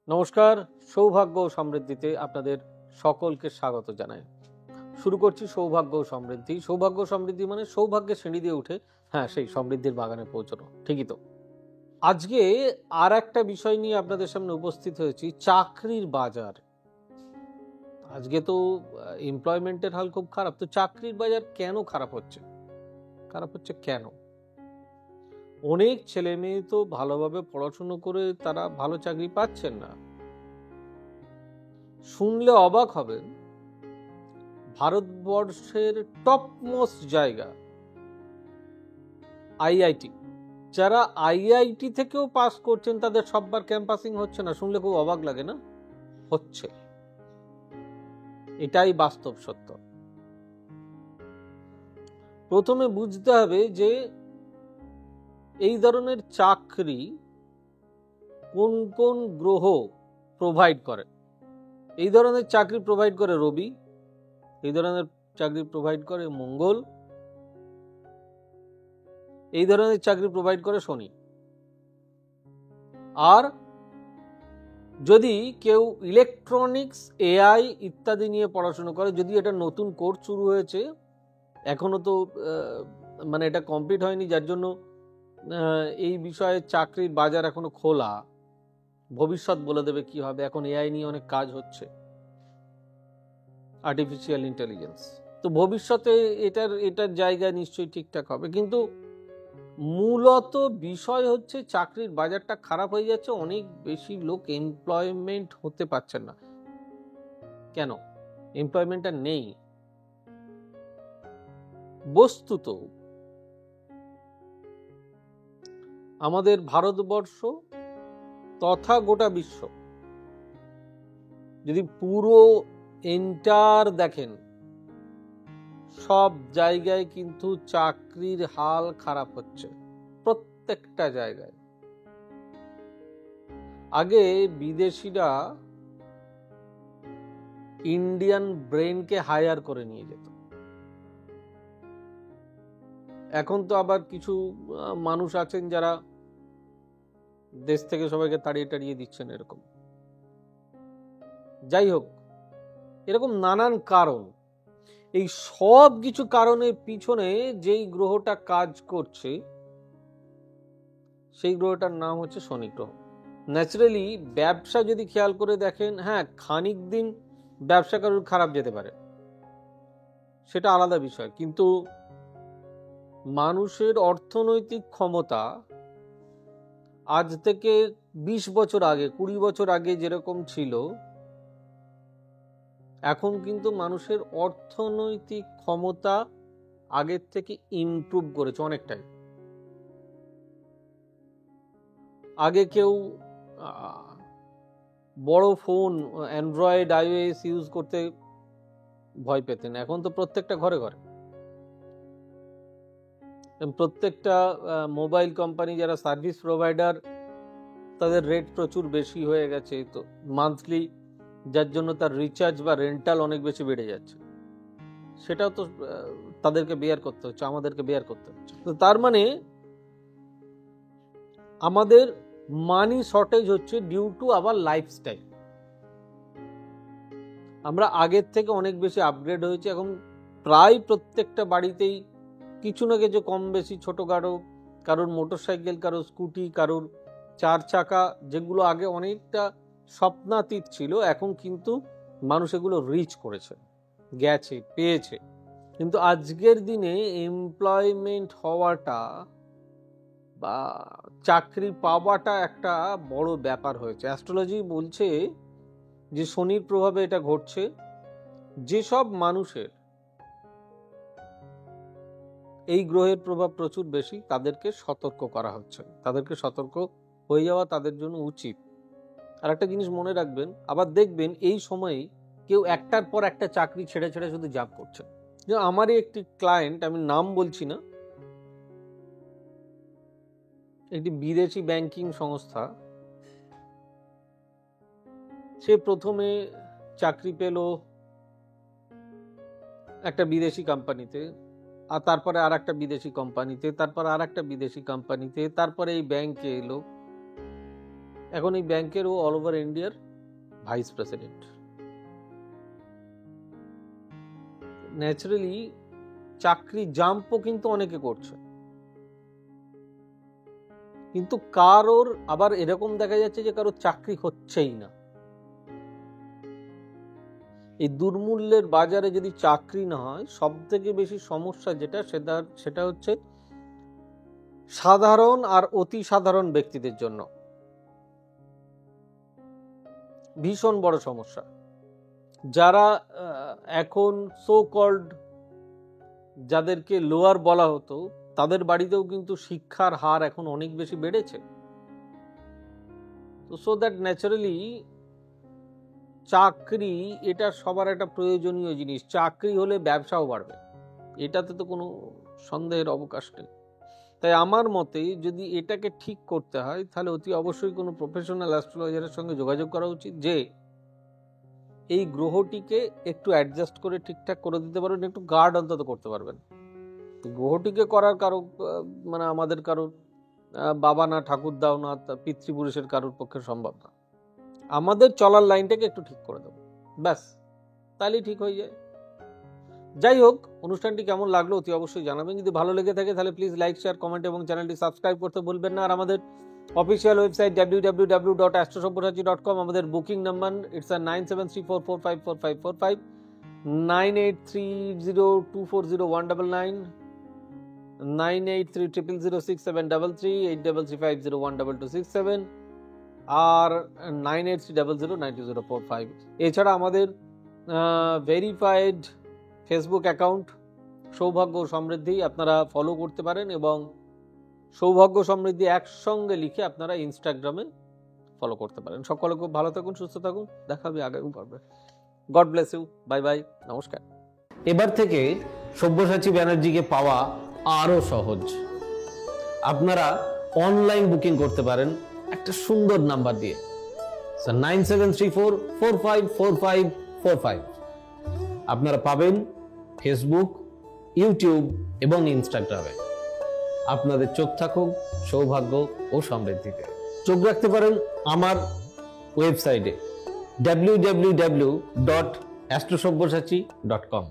নমস্কার। সৌভাগ্য ও সমৃদ্ধিতে আপনাদের সকলকে স্বাগত জানাই। শুরু করছি সৌভাগ্য ও সমৃদ্ধি। সৌভাগ্য ও সমৃদ্ধি মানে সৌভাগ্যের সিঁড়ি দিয়ে উঠে সেই সমৃদ্ধির বাগানে পৌঁছানো। ঠিকই তো। আজকে আর একটা বিষয় নিয়ে আপনাদের সামনে উপস্থিত হয়েছি, চাকরির বাজার। আজকে তো এমপ্লয়মেন্টের হাল খুব খারাপ। তো চাকরির বাজার কেন খারাপ হচ্ছে? কেন? অনেক ছেলে মেয়ে তো ভালোভাবে পড়াশুনো করে তারা ভালো চাকরি পাচ্ছেন না। শুনলে অবাক হবেন, ভারতবর্ষের টপ মোস্ট জায়গা আইআইটি, যারা আইআইটি থেকেও পাস করছেন তাদের সববার ক্যাম্পাসিং হচ্ছে না। শুনলে খুব অবাক লাগে না? হচ্ছে। এটাই বাস্তব সত্য। প্রথমে বুঝতে হবে যে এই ধরনের চাকরি কোন কোন গ্রহ প্রোভাইড করে। এই ধরনের চাকরি প্রোভাইড করে রবি, এই ধরনের চাকরি প্রোভাইড করে মঙ্গল, এই ধরনের চাকরি প্রোভাইড করে শনি। আর যদি কেউ ইলেকট্রনিক্স, এআই ইত্যাদি নিয়ে পড়াশোনা করে, যদি এটা নতুন কোর্স শুরু হয়েছে, এখনো তো মানে এটা কমপ্লিট হয়নি, যার জন্য এই বিষয়ে চাকরির বাজার এখনো খোলা, ভবিষ্যৎ বলে দেবে কি হবে। এখন এআই নিয়ে অনেক কাজ হচ্ছে, আর্টিফিশিয়াল ইন্টেলিজেন্স। তো ভবিষ্যতে এটার জায়গা নিশ্চয়ই ঠিকঠাক হবে, কিন্তু মূলত বিষয় হচ্ছে চাকরির বাজারটা খারাপ হয়ে যাচ্ছে। অনেক বেশি লোক এমপ্লয়মেন্ট হতে পারছেন না। কেন? এমপ্লয়মেন্টটা নেই। বস্তুত আমাদের ভারতবর্ষ তথা গোটা বিশ্ব যদি পুরো এন্টার দেখেন, সব জায়গায় কিন্তু চাকরির হাল খারাপ হচ্ছে, প্রত্যেকটা জায়গায়। আগে বিদেশিরা ইন্ডিয়ান ব্রেনকে হায়ার করে নিয়ে যেত। এখন তো আবার কিছু মানুষ আছেন যারা দেশ থেকে সবাইকে তাড়িয়ে দিচ্ছেন, এরকম। যাই হোক, এরকম নানান কারণ। এই সব কিছু কারণের পিছনে যেই গ্রহটা কাজ করছে, সেই গ্রহটার নাম হচ্ছে শনি গ্রহ। ন্যাচারালি ব্যবসা যদি খেয়াল করে দেখেন, খানিক দিন ব্যবসা কারোর খারাপ যেতে পারে, সেটা আলাদা বিষয়, কিন্তু মানুষের অর্থনৈতিক ক্ষমতা আজ থেকে 20 বছর আগে, 20 বছর আগে যেরকম ছিল, এখন কিন্তু মানুষের অর্থনৈতিক ক্ষমতা আগের থেকে ইমপ্রুভ করেছে অনেকটাই। আগে কেউ বড় ফোন, অ্যান্ড্রয়েড, আইওএস ইউজ করতে ভয় পেতেন, এখন তো প্রত্যেকটা ঘরে ঘরে। প্রত্যেকটা মোবাইল কোম্পানি যারা সার্ভিস প্রোভাইডার, তাদের রেট প্রচুর বেশি হয়ে গেছে, তো মান্থলি, যার জন্য তার রিচার্জ বা রেন্টাল অনেক বেশি বেড়ে যাচ্ছে। সেটাও তো তাদেরকে বেয়ার করতে হচ্ছে, আমাদেরকে বেয়ার করতে হচ্ছে। তো তার মানে আমাদের মানি শর্টেজ হচ্ছে ডিউ টু আওয়ার লাইফস্টাইল। আমরা আগের থেকে অনেক বেশি আপগ্রেড হয়েছি। এখন প্রায় প্রত্যেকটা বাড়িতেই কিছু না কিছু কম বেশি ছোটখাটো, কারোর মোটরসাইকেল, কারোর স্কুটি, কারোর 4 চাকা, যেগুলো আগে অনেকটা স্বপ্নাতীত ছিল, এখন কিন্তু মানুষ এগুলো রিচ করেছে, গেছে, পেয়েছে। কিন্তু আজকের দিনে এমপ্লয়মেন্ট হওয়াটা বা চাকরি পাওয়াটা একটা বড় ব্যাপার হয়েছে। অ্যাস্ট্রোলজি বলছে যে শনির প্রভাবে এটা ঘটছে। যেসব মানুষের এই গ্রহের প্রভাব প্রচুর বেশি, তাদেরকে সতর্ক করা হচ্ছে, তাদেরকে সতর্ক হয়ে যাওয়া তাদের জন্য উচিত। আর একটা জিনিস মনে রাখবেন, আবার দেখবেন এই সময়ে কেউ একটার পর একটা চাকরি ছেড়ে ছেড়ে শুধু জব করছে। আমারই একটি ক্লায়েন্ট, আমি নাম বলছি না, একটি বিদেশি ব্যাংকিং সংস্থা, সে প্রথমে চাকরি পেল একটা বিদেশি কোম্পানিতে, আর তারপরে আর একটা বিদেশি কোম্পানিতে, তারপরে আর একটা বিদেশি কোম্পানিতে, তারপরে এই ব্যাংকে এলো। এখন এই ব্যাংকেরও অল ওভার ইন্ডিয়ার ভাইস প্রেসিডেন্ট। ন্যাচারালি চাকরি জাম্পও কিন্তু অনেকে করছে, কিন্তু কারোর আবার এরকম দেখা যাচ্ছে যে কারোর চাকরি হচ্ছেই না। এই দুর্মূল্যের বাজারে যদি চাকরি না হয়, সব থেকে বেশি সমস্যা যেটা সেটা হচ্ছে সাধারণ আর অতি সাধারণ ব্যক্তিদের জন্য ভীষণ বড় সমস্যা। যারা এখন সো কল্ড যাদেরকে লোয়ার বলা হতো, তাদের বাড়িতেও কিন্তু শিক্ষার হার এখন অনেক বেশি বেড়েছে। তো সো দ্যাট ন্যাচারালি চাকরি এটা সবার একটা প্রয়োজনীয় জিনিস। চাকরি হলে ব্যবসাও বাড়বে, এটাতে তো কোনো সন্দেহের অবকাশ নেই। তাই আমার মতে যদি এটাকে ঠিক করতে হয়, তাহলে অতি অবশ্যই কোনো প্রফেশনাল অ্যাস্ট্রোলজারের সঙ্গে যোগাযোগ করা উচিত, যে এই গ্রহটিকে একটু অ্যাডজাস্ট করে ঠিকঠাক করে দিতে পারবেন, একটু গার্ড অন্তত করতে পারবেন। গ্রহটিকে করার কারো মানে আমাদের কারোর বাবা না, ঠাকুরদাও না, পিতৃপুরুষের কারোর পক্ষে সম্ভব না। আমাদের চলার লাইনটাকে একটু ঠিক করে দেবো, ব্যাস, তাহলেই ঠিক হয়ে যায়। যাই হোক, অনুষ্ঠানটি কেমন লাগলো অতি অবশ্যই জানাবেন। যদি ভালো লেগে থাকে তাহলে প্লিজ লাইক, শেয়ার, কমেন্ট এবং চ্যানেলটি সাবস্ক্রাইব করতে ভুলবেন না। আর আমাদের অফিসিয়াল ওয়েবসাইট www.astrosobbharachi.com, আমাদের বুকিং নাম্বার ইটস 9734454545, 9830240199, 9830067733, 8335012267 আর 9830092045। এছাড়া আমাদের ভেরিফাইড ফেসবুক অ্যাকাউন্ট সৌভাগ্য সমৃদ্ধি আপনারা ফলো করতে পারেন, এবং সৌভাগ্য সমৃদ্ধি একসঙ্গে লিখে আপনারা ইনস্টাগ্রামে ফলো করতে পারেন। সকলে খুব ভালো থাকুন, সুস্থ থাকুন, দেখা হবে আগামী পর্বে। God bless you, bye bye, নমস্কার। এবার থেকে সব্যসাচী ব্যানার্জিকে পাওয়া আরো সহজ। আপনারা অনলাইন বুকিং করতে পারেন একটা সুন্দর নাম্বার দিয়ে, 9734454545। আপনারা পাবেন ফেসবুক, ইউটিউব এবং ইনস্টাগ্রামে। আপনাদের চোখ থাকুক সৌভাগ্য ও সমৃদ্ধিতে। চোখ রাখতে পারেন আমার ওয়েবসাইটে www.astrosobbharachi.com।